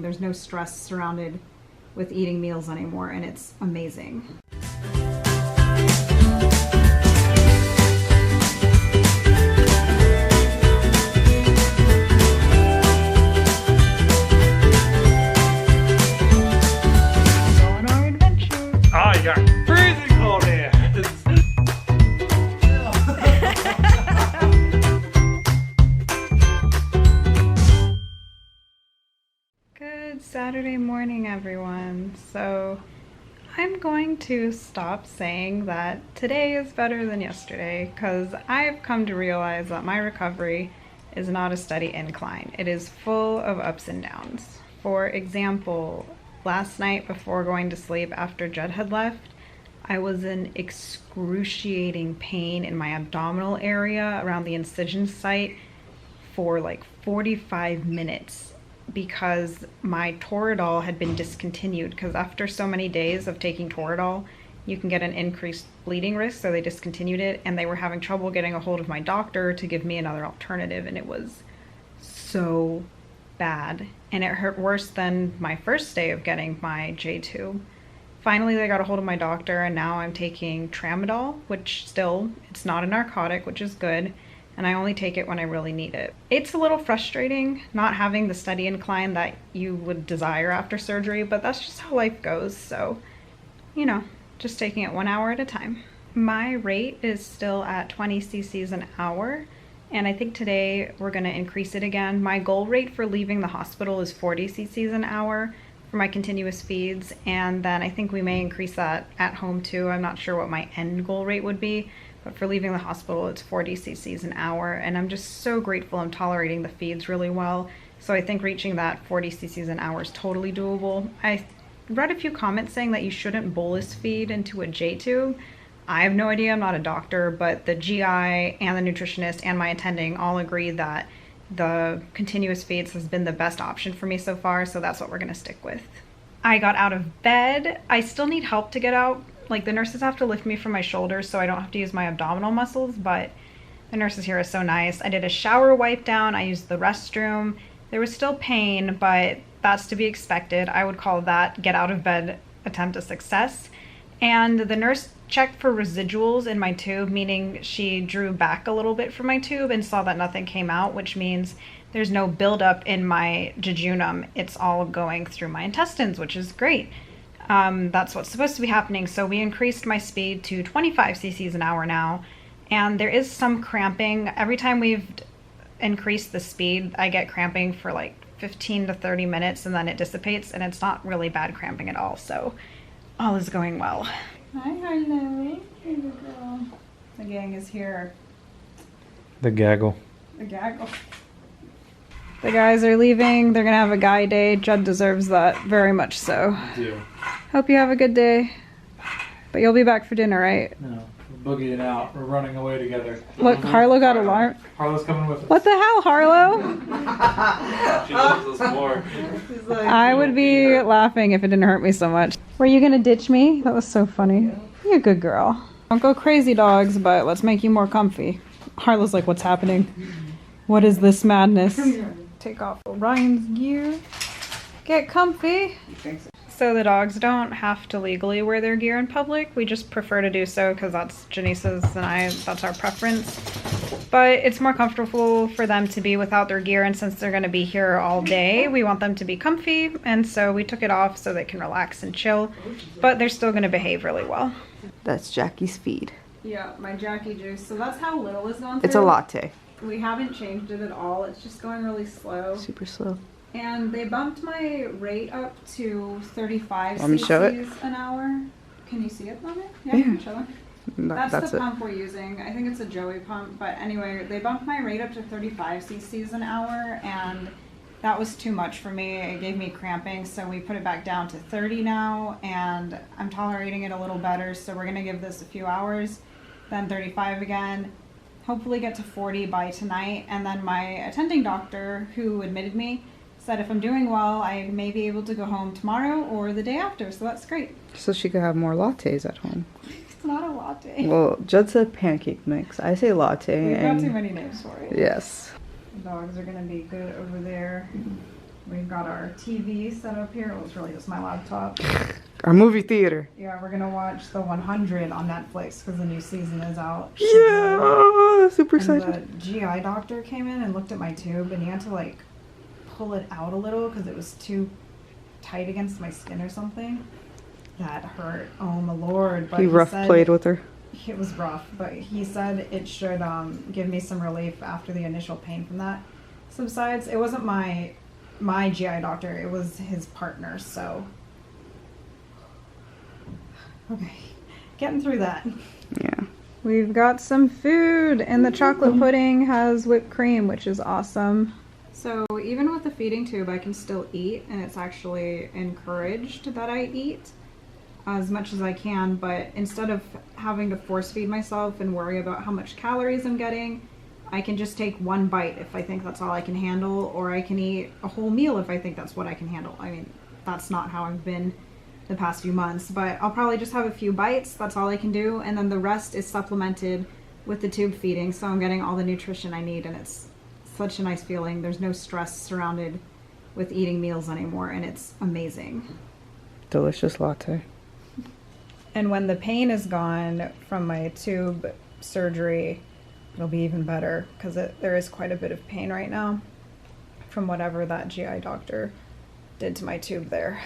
There's no stress surrounded with eating meals anymore, and it's amazing. Oh, you got freezing cold here. Good Saturday morning, everyone. So I'm going to stop saying that today is better than yesterday, because I've come to realize that my recovery is not a steady incline. It is full of ups and downs. For example, last night before going to sleep after Judd had left, I was in excruciating pain in my abdominal area around the incision site for like 45 minutes because my Toradol had been discontinued, because after so many days of taking Toradol, you can get an increased bleeding risk, so they discontinued it, and they were having trouble getting a hold of my doctor to give me another alternative, and it was so bad. And it hurt worse than my first day of getting my J2. Finally, they got a hold of my doctor, and now I'm taking Tramadol, which still, it's not a narcotic, which is good, and I only take it when I really need it. It's a little frustrating not having the steady incline that you would desire after surgery, but that's just how life goes, so, you know, just taking it 1 hour at a time. My rate is still at 20 cc's an hour, and I think today we're gonna increase it again. My goal rate for leaving the hospital is 40 cc's an hour for my continuous feeds, and then I think we may increase that at home too. I'm not sure what my end goal rate would be, but for leaving the hospital it's 40 cc's an hour, and I'm just so grateful I'm tolerating the feeds really well. So I think reaching that 40 cc's an hour is totally doable. I read a few comments saying that you shouldn't bolus feed into a J-tube. I have no idea, I'm not a doctor, but the GI and the nutritionist and my attending all agree that the continuous feeds has been the best option for me so far, so that's what we're gonna stick with. I got out of bed. I still need help to get out. Like, the nurses have to lift me from my shoulders so I don't have to use my abdominal muscles, but the nurses here are so nice. I did a shower wipe down, I used the restroom. There was still pain, but that's to be expected. I would call that get out of bed attempt a success. And the nurse checked for residuals in my tube, meaning she drew back a little bit from my tube and saw that nothing came out, which means there's no buildup in my jejunum. It's all going through my intestines, which is great. That's what's supposed to be happening. So we increased my speed to 25 cc's an hour now, and there is some cramping. Every time we've increased the speed, I get cramping for like 15 to 30 minutes and then it dissipates, and it's not really bad cramping at all. So all is going well. Hi, Harlow. Hey, good girl. The gang is here. The gaggle. The gaggle. The guys are leaving. They're gonna have a guy day. Judd deserves that very much so. I do. Hope you have a good day. But you'll be back for dinner, right? No, we're boogieing out. We're running away together. Look, Harlow got alarmed. Harlow's coming with us. What the hell, Harlow? She loves us more. I would be laughing if it didn't hurt me so much. Were you gonna ditch me? That was so funny. You're a good girl. Don't go crazy, dogs, but let's make you more comfy. Harlow's like, what's happening? What is this madness? Take off Ryan's gear. Get comfy. So the dogs don't have to legally wear their gear in public. We just prefer to do so because that's Janice's and that's our preference. But it's more comfortable for them to be without their gear, and since they're gonna be here all day, we want them to be comfy, and so we took it off so they can relax and chill, but they're still gonna behave really well. That's Jackie's feed. Yeah, my Jaquie juice. So that's how little is going through. It's a latte. We haven't changed it at all. It's just going really slow. Super slow. And they bumped my rate up to 35 Let me show it. cc's an hour. Can you see it on it? Yeah. You can show it. That's the it. pump we're using. I think it's a Joey pump, but anyway, they bumped my rate up to 35 cc's an hour, and that was too much for me. It gave me cramping, so we put it back down to 30 now, and I'm tolerating it a little better, so we're gonna give this a few hours, then 35 again, hopefully get to 40 by tonight, and then my attending doctor, who admitted me, said if I'm doing well, I may be able to go home tomorrow or the day after, so that's great. So she could have more lattes at home. It's not a latte. Well, Judd said pancake mix. I say latte. We've got too many names for it. Yes. The dogs are gonna be good over there. We've got our TV set up here. It was really just my laptop. Our movie theater. Yeah, we're gonna watch The 100 on Netflix because the new season is out. Yeah, super excited. And the GI doctor came in and looked at my tube, and he had to like pull it out a little because it was too tight against my skin or something. That hurt. Oh my lord! But He rough played with her. It was rough, but he said it should give me some relief after the initial pain from that subsides. It wasn't my GI doctor, it was his partner, so okay, getting through that. Yeah. We've got some food, and the chocolate pudding has whipped cream, which is awesome. So even with the feeding tube, I can still eat, and it's actually encouraged that I eat as much as I can, but instead of having to force feed myself and worry about how much calories I'm getting, I can just take one bite if I think that's all I can handle, or I can eat a whole meal if I think that's what I can handle. I mean, that's not how I've been the past few months, but I'll probably just have a few bites, that's all I can do, and then the rest is supplemented with the tube feeding, so I'm getting all the nutrition I need, and it's such a nice feeling. There's no stress surrounded with eating meals anymore, and it's amazing. Delicious latte. And when the pain is gone from my tube surgery, it'll be even better because there is quite a bit of pain right now from whatever that GI doctor did to my tube there.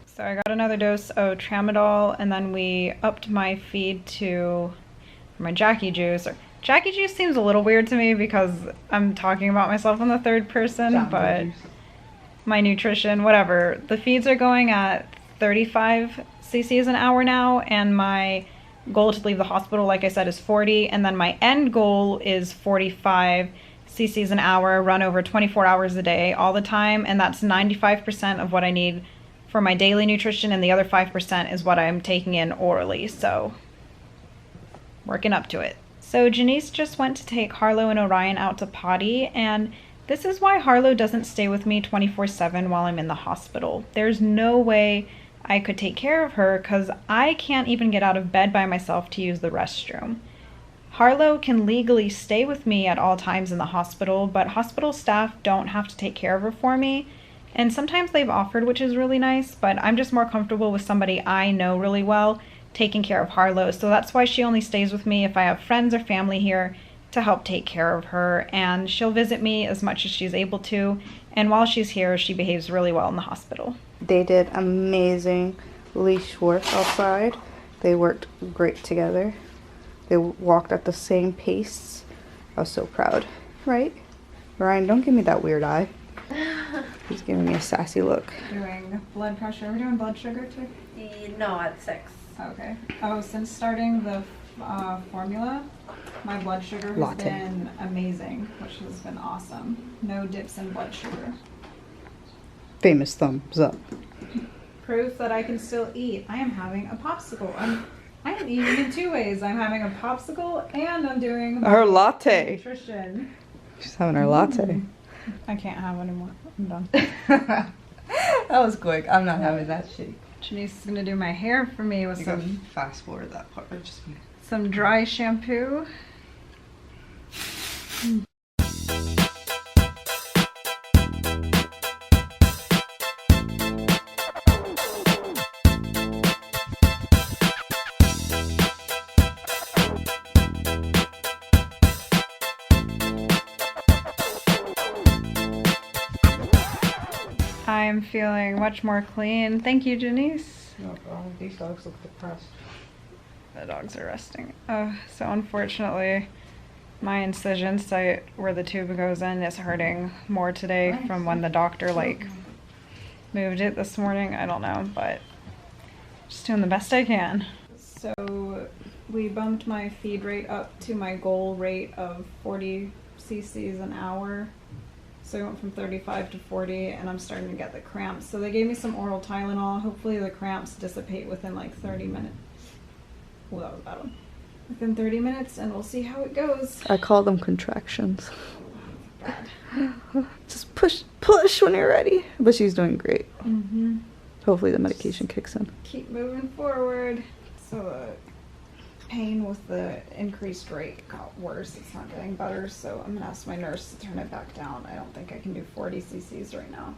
So I got another dose of tramadol, and then we upped my feed to my Jaquie juice. Jaquie juice seems a little weird to me because I'm talking about myself in the third person, but my nutrition, whatever. The feeds are going at 35 cc's an hour now, and my goal to leave the hospital, like I said, is 40, and then my end goal is 45 cc's an hour, run over 24 hours a day all the time, and that's 95% of what I need for my daily nutrition, and the other 5% is what I'm taking in orally, so working up to it. So Janice just went to take Harlow and Orion out to potty, and this is why Harlow doesn't stay with me 24/7 while I'm in the hospital. There's no way I could take care of her because I can't even get out of bed by myself to use the restroom. Harlow can legally stay with me at all times in the hospital, but hospital staff don't have to take care of her for me. And sometimes they've offered, which is really nice, but I'm just more comfortable with somebody I know really well taking care of Harlow. So that's why she only stays with me if I have friends or family here to help take care of her. And she'll visit me as much as she's able to. And while she's here, she behaves really well in the hospital. They did amazing leash work outside. They worked great together. They walked at the same pace. I was so proud. Right? Ryan, don't give me that weird eye. He's giving me a sassy look. Doing blood pressure. Are we doing blood sugar too? No, at 6. Okay. Oh, since starting the formula, my blood sugar has been amazing, which has been awesome. No dips in blood sugar. Famous thumbs up. Proof that I can still eat. I am having a popsicle. I am eating in two ways. I'm having a popsicle and I'm doing Her latte. nutrition. She's having her latte. I can't have anymore. I'm done. That was quick. I'm not having that shit. Janice is gonna do my hair for me with fast forward that part. Just some dry shampoo. I'm feeling much more clean. Thank you, Janice. No problem. These dogs look depressed. The dogs are resting. Oh, so unfortunately, my incision site where the tube goes in is hurting more today from when the doctor moved it this morning. I don't know, but just doing the best I can. So we bumped my feed rate up to my goal rate of 40 cc's an hour. So I went from 35 to 40, and I'm starting to get the cramps. So they gave me some oral Tylenol. Hopefully the cramps dissipate within like 30 minutes. Oh, that was a bad one. Within 30 minutes, and we'll see how it goes. I call them contractions. Bad. Just push when you're ready. But she's doing great. Mm-hmm. Hopefully the medication kicks in. Keep moving forward. So the pain with the increased rate got worse. It's not getting better, so I'm gonna ask my nurse to turn it back down. I don't think I can do 40 cc's right now.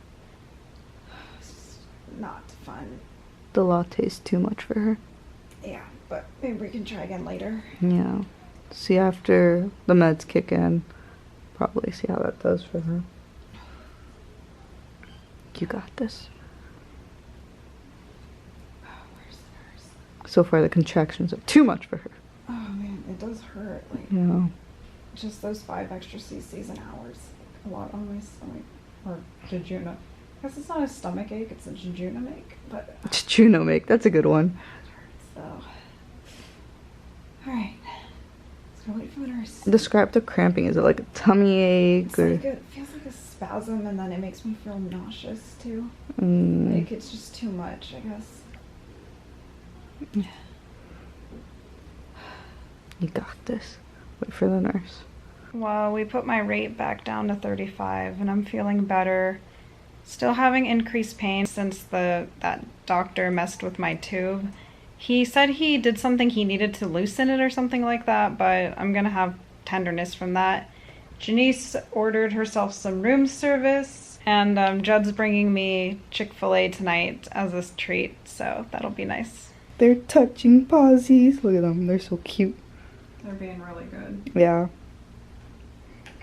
not fun. The latte's too much for her. Yeah, but maybe we can try again later. Yeah. See after the meds kick in. Probably see how that does for her. You got this. Oh, where's the nurse? So far the contractions are too much for her. Oh man, it does hurt. Like, Yeah. just those 5 extra cc's an hour is a lot on my stomach. Or jejuna. I guess it's not a stomach ache, it's a jejuna ache, but It's Juno make. That's a good one. it hurts so. Alright. Let's go wait for the nurse. Describe the cramping. Is it like a tummy ache It's or? like it feels like a spasm and then it makes me feel nauseous too. Mm, Like it's just too much, I guess. you got this. Wait for the nurse. Well, we put my rate back down to 35 and I'm feeling better. Still having increased pain since that doctor messed with my tube. He said he did something, he needed to loosen it or something like that, but I'm gonna have tenderness from that. Janice ordered herself some room service, and Judd's bringing me Chick-fil-A tonight as a treat, so that'll be nice. They're touching posies. Look at them. They're so cute. They're being really good. Yeah.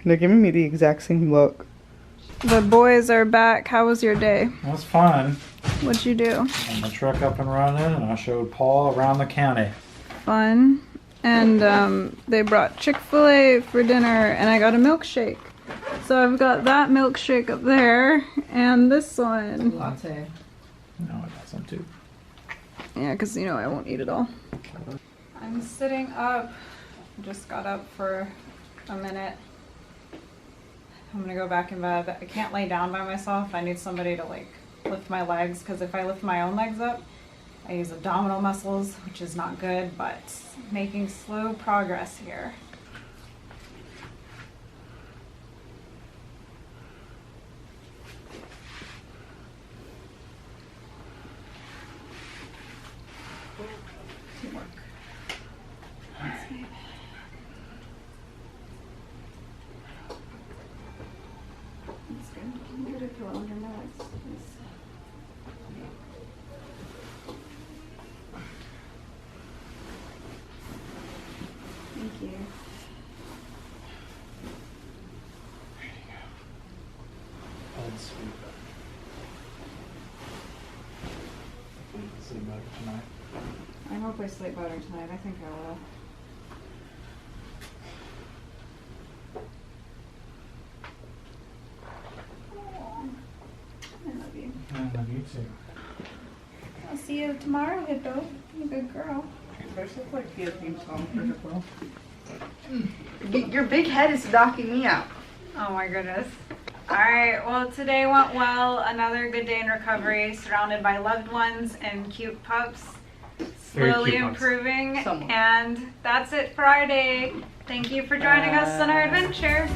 They're giving me the exact same look. The boys are back. How was your day? That was fun. What'd you do? And the truck up and running, and I showed Paul around the county. Fun. And they brought Chick-fil-A for dinner, and I got a milkshake. So I've got that milkshake up there, and this one. Latte. No, I got some too. Yeah, because you know I won't eat it all. I'm sitting up. Just got up for a minute. I'm gonna go back in bed. I can't lay down by myself. I need somebody to like lift my legs, because if I lift my own legs up, I use abdominal muscles, which is not good, but making slow progress here. Teamwork. That's me. That's good. Can you get a pillow under my legs, please? Thank you. I'll sleep better. Hopefully you can sleep better tonight. I hope I sleep better tonight. I think I will. Aw, I love you. I love you too. I'll see you tomorrow, Hippo. You're a good girl. Your big head is knocking me out. Oh my goodness. Alright, well today went well. Another good day in recovery, surrounded by loved ones and cute pups. Very Slowly cute pups. improving. Somewhat. And that's it Friday. Thank you for joining us on our adventure.